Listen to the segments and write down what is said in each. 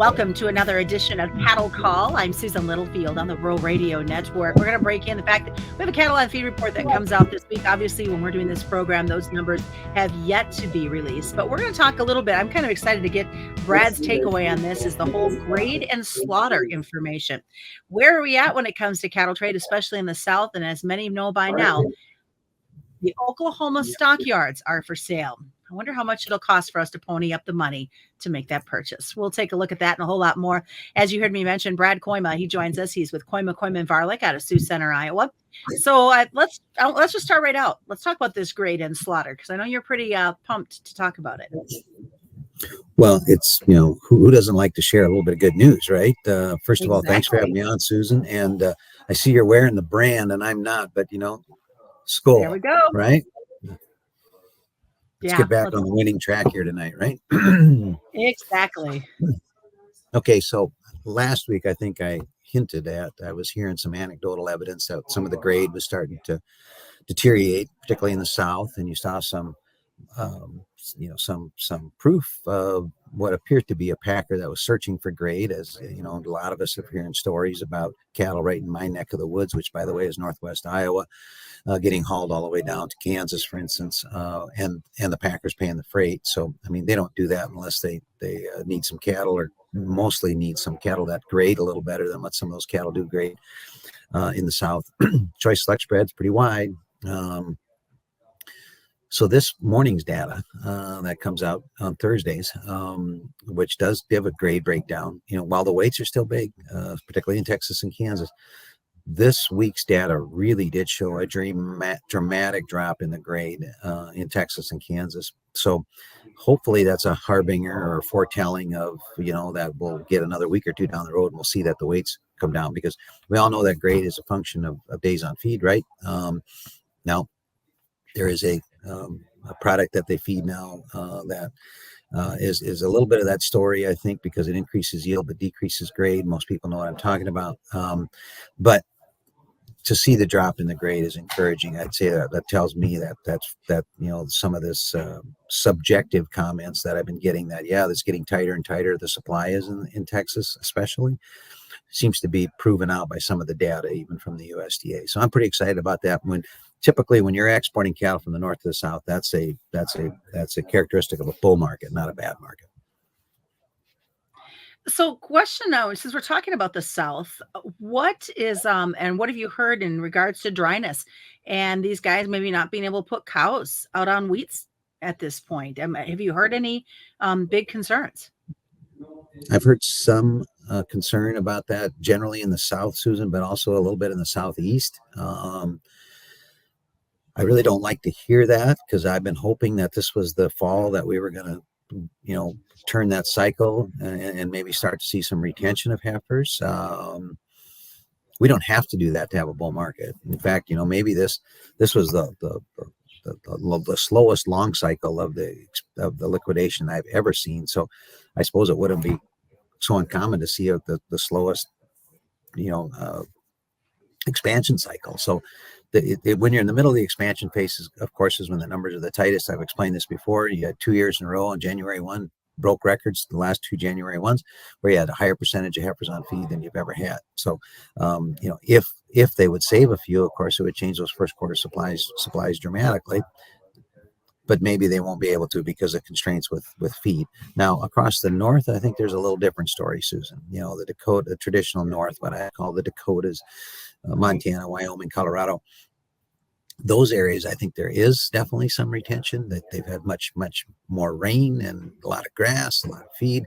Welcome to another edition of Cattle Call. I'm Susan Littlefield on the Rural Radio Network. We're going to break in the fact that we have a cattle on feed report that comes out this week. Obviously, when we're doing this program, those numbers have yet to be released. But we're going to talk a little bit. I'm kind of excited to get Brad's takeaway on this is the whole grade and slaughter information. Where are we at when it comes to cattle trade, especially in the South? And as many know by now, the Oklahoma Stockyards are for sale. I wonder how much it'll cost for us to pony up the money to make that purchase. We'll take a look at that and a whole lot more. As you heard me mention, Brad Kooima, he joins us. He's with Kooima Kooima Varilek out of Sioux Center, Iowa. So let's just start right out. Let's talk about this grade and slaughter, because I know you're pretty pumped to talk about it. Well, it's, who doesn't like to share a little bit of good news, right? First of all, thanks for having me on, Susan. And I see you're wearing the brand and I'm not, but, skull. There we go. Right? Let's get back on the winning track here tonight, right? Exactly. Okay, so last week, I think I hinted at, I was hearing some anecdotal evidence that some of the grade was starting to deteriorate, particularly in the South, and you saw some proof of what appeared to be a packer that was searching for grade. As a lot of us are hearing stories about cattle right in my neck of the woods, which, by the way, is northwest Iowa, getting hauled all the way down to Kansas, for instance, and the packers paying the freight. So, they don't do that unless they need some cattle, or mostly need some cattle that grade a little better than what some of those cattle do grade in the South. Choice select spread's pretty wide. So this morning's data that comes out on Thursdays, which does give a grade breakdown, while the weights are still big, particularly in Texas and Kansas, this week's data really did show a dramatic drop in the grade in Texas and Kansas. So hopefully that's a harbinger or foretelling of, that we'll get another week or two down the road and we'll see that the weights come down, because we all know that grade is a function of days on feed, right? Now, there is a product that they feed now that is a little bit of that story, I think, because it increases yield but decreases grade. Most people know what I'm talking about. But to see the drop in the grade is encouraging. I'd say that tells me that some of this subjective comments that I've been getting, that it's getting tighter and tighter, the supply is in Texas especially, seems to be proven out by some of the data, even from the USDA. So I'm pretty excited about that. Typically when you're exporting cattle from the north to the south, that's a characteristic of a bull market, not a bad market. So question now, since we're talking about the South, what is and what have you heard in regards to dryness and these guys maybe not being able to put cows out on wheats at this point? Have you heard any big concerns? I've heard some concern about that generally in the South, Susan, but also a little bit in the Southeast. I really don't like to hear that, because I've been hoping that this was the fall that we were going to, turn that cycle and maybe start to see some retention of heifers. We don't have to do that to have a bull market. In fact, maybe this was the slowest long cycle of the liquidation I've ever seen. So I suppose it wouldn't be so uncommon to see the slowest, expansion cycle. So when you're in the middle of the expansion phase, of course, is when the numbers are the tightest. I've explained this before. You had 2 years in a row on January 1, broke records, the last two January 1s, where you had a higher percentage of heifers on feed than you've ever had. So, if they would save a few, of course, it would change those first quarter supplies dramatically. But maybe they won't be able to because of constraints with feed. Now, across the north, I think there's a little different story, Susan. The traditional north, what I call the Dakotas, Montana, Wyoming, Colorado. Those areas, I think there is definitely some retention, that they've had much, much more rain and a lot of grass, a lot of feed.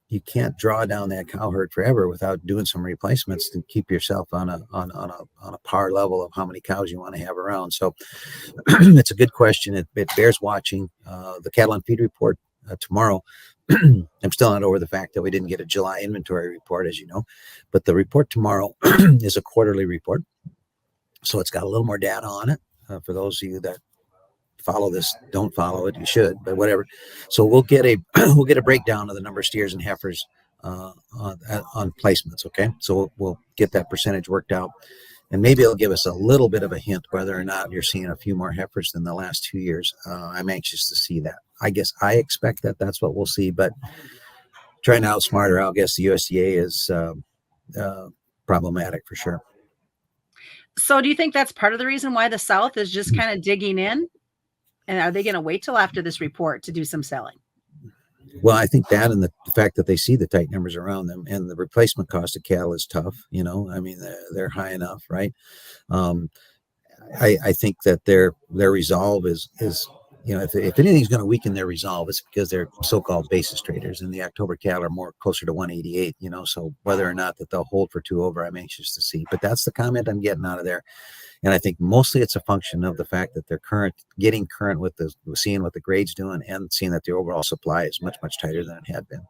You can't draw down that cow herd forever without doing some replacements to keep yourself on a par level of how many cows you want to have around. So it's a good question. It bears watching. The cattle on feed report tomorrow. I'm still not over the fact that we didn't get a July inventory report, as you know, but the report tomorrow is a quarterly report. So it's got a little more data on it. For those of you that follow this, don't follow it, you should, but whatever. So we'll get a breakdown of the number of steers and heifers on placements. Okay. So we'll get that percentage worked out, and maybe it'll give us a little bit of a hint whether or not you're seeing a few more heifers than the last 2 years. I'm anxious to see that. I guess I expect that that's what we'll see, but trying to outsmart her, I guess the USDA is problematic for sure. So do you think that's part of the reason why the South is just kind of digging in? And are they going to wait till after this report to do some selling? Well, I think that and the fact that they see the tight numbers around them and the replacement cost of cattle is tough. I mean, they're high enough, right? I think that their resolve is if anything's going to weaken their resolve, it's because they're so-called basis traders, and the October cattle are more closer to 188. So whether or not that they'll hold for 2 over, I'm anxious to see. But that's the comment I'm getting out of there. And I think mostly it's a function of the fact that they're getting current with seeing what the grade's doing and seeing that the overall supply is much, much tighter than it had been.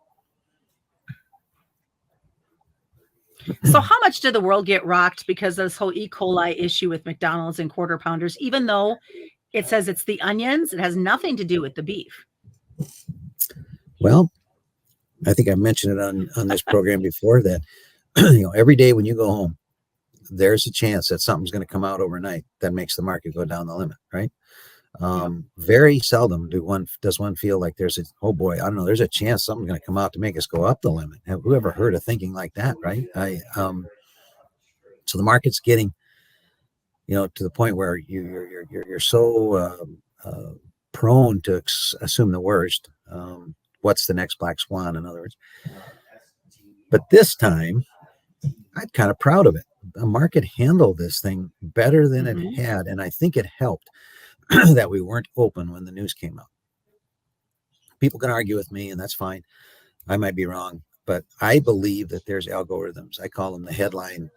So how much did the world get rocked because of this whole E. coli issue with McDonald's and quarter pounders, even though it says it's the onions? It has nothing to do with the beef. Well, I think I mentioned it on this program before that, every day when you go home, there's a chance that something's going to come out overnight that makes the market go down the limit, right? Very seldom does one feel like there's there's a chance something's going to come out to make us go up the limit. Have who ever heard of thinking like that, right? So the market's getting, to the point where you're so prone to assume the worst. What's the next black swan, in other words? But this time, I'm kind of proud of it. The market handled this thing better than it had, and I think it helped that we weren't open when the news came out. People can argue with me, and that's fine. I might be wrong, but I believe that there's algorithms. I call them the headline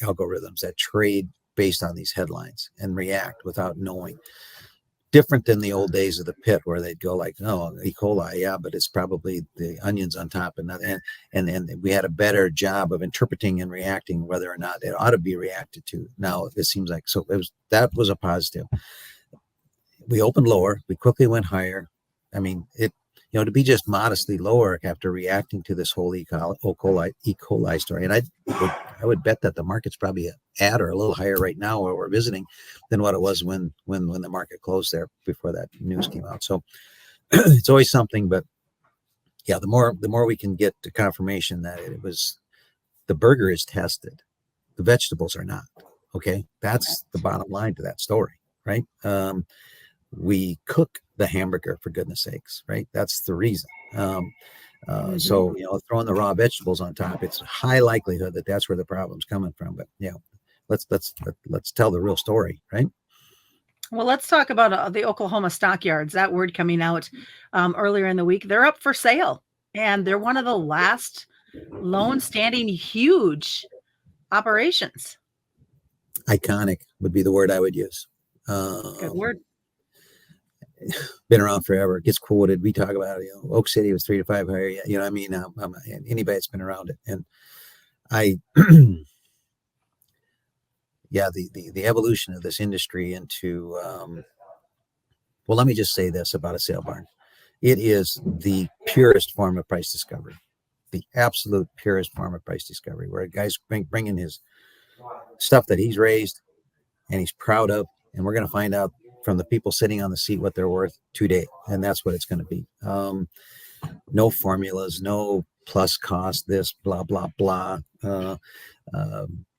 algorithms that trade based on these headlines and react without knowing. Different than the old days of the pit where they'd go like, no, E. coli, yeah, but it's probably the onions on top, and we had a better job of interpreting and reacting whether or not it ought to be reacted to. Now it seems like that was a positive. We opened lower, we quickly went higher. I mean, to be just modestly lower after reacting to this whole E. coli story, and I would bet that the market's probably at or a little higher right now where we're visiting than what it was when the market closed there before that news came out. So it's always something, but yeah, the more we can get to confirmation that the burger is tested, the vegetables are not. Okay, that's the bottom line to that story, right? We cook the hamburger, for goodness sakes, right? That's the reason. So throwing the raw vegetables on top, it's high likelihood that that's where the problem's coming from. But let's tell the real story, right? Well, let's talk about the Oklahoma Stockyards. That word coming out earlier in the week. They're up for sale, and they're one of the last lone standing huge operations. Iconic would be the word I would use. Good word. Been around forever. It gets quoted. We talk about it. Oak City was 3 to 5 higher. Anybody that's been around it, and the evolution of this industry into let me just say this about a sale barn. It is the purest form of price discovery, the absolute purest form of price discovery, where a guy's bringing his stuff that he's raised and he's proud of, and we're going to find out from the people sitting on the seat what they're worth today, and that's what it's going to be. No formulas, no plus cost, this blah blah blah. But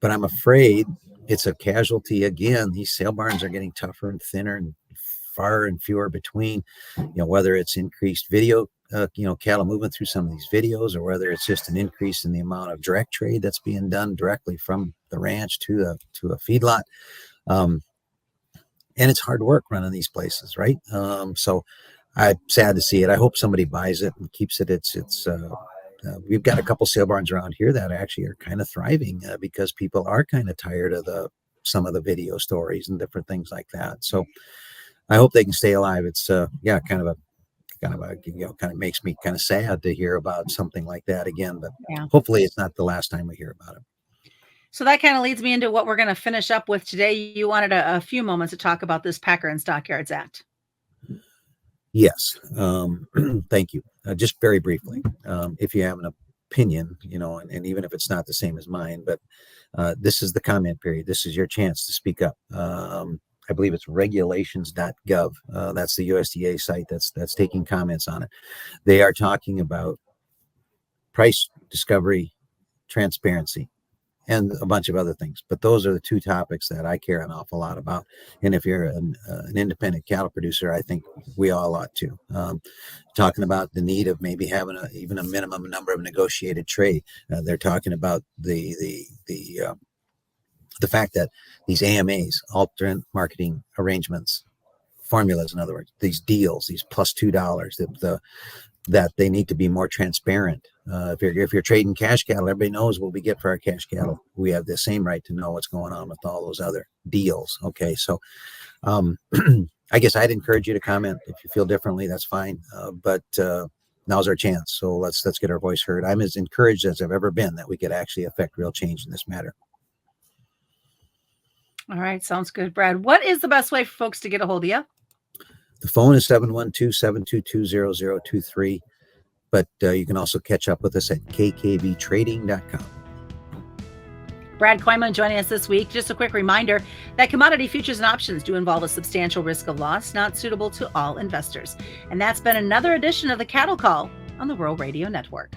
I'm afraid it's a casualty again. These sale barns are getting tougher and thinner and far and fewer between. Whether it's increased video, cattle moving through some of these videos, or whether it's just an increase in the amount of direct trade that's being done directly from the ranch to a feedlot. And it's hard work running these places, right? So I'm sad to see it. I hope somebody buys it and keeps it. We've got a couple sale barns around here that actually are kind of thriving because people are kind of tired of some of the video stories and different things like that. So I hope they can stay alive. It's kind of makes me kind of sad to hear about something like that again. But hopefully it's not the last time we hear about it. So that kind of leads me into what we're going to finish up with today. You wanted a few moments to talk about this Packers and Stockyards Act. Yes. Thank you. Just very briefly, if you have an opinion, and even if it's not the same as mine, but this is the comment period. This is your chance to speak up. I believe it's regulations.gov. That's the USDA site that's taking comments on it. They are talking about price discovery, transparency, and a bunch of other things. But those are the two topics that I care an awful lot about. And if you're an independent cattle producer, I think we all ought to. Talking about the need of maybe having even a minimum number of negotiated trade. They're talking about the fact that these AMAs, alternate marketing arrangements, formulas, in other words, these deals, these plus $2, that they need to be more transparent. If you're trading cash cattle, everybody knows what we get for our cash cattle. We have the same right to know what's going on with all those other deals. Okay, so I guess I'd encourage you to comment. If you feel differently, that's fine. But now's our chance. So let's get our voice heard. I'm as encouraged as I've ever been that we could actually affect real change in this matter. All right, sounds good, Brad. What is the best way for folks to get a hold of you? The phone is 712-722-0023, but you can also catch up with us at kkvtrading.com. Brad Kooima joining us this week. Just a quick reminder that commodity futures and options do involve a substantial risk of loss, not suitable to all investors. And that's been another edition of the Cattle Call on the Rural Radio Network.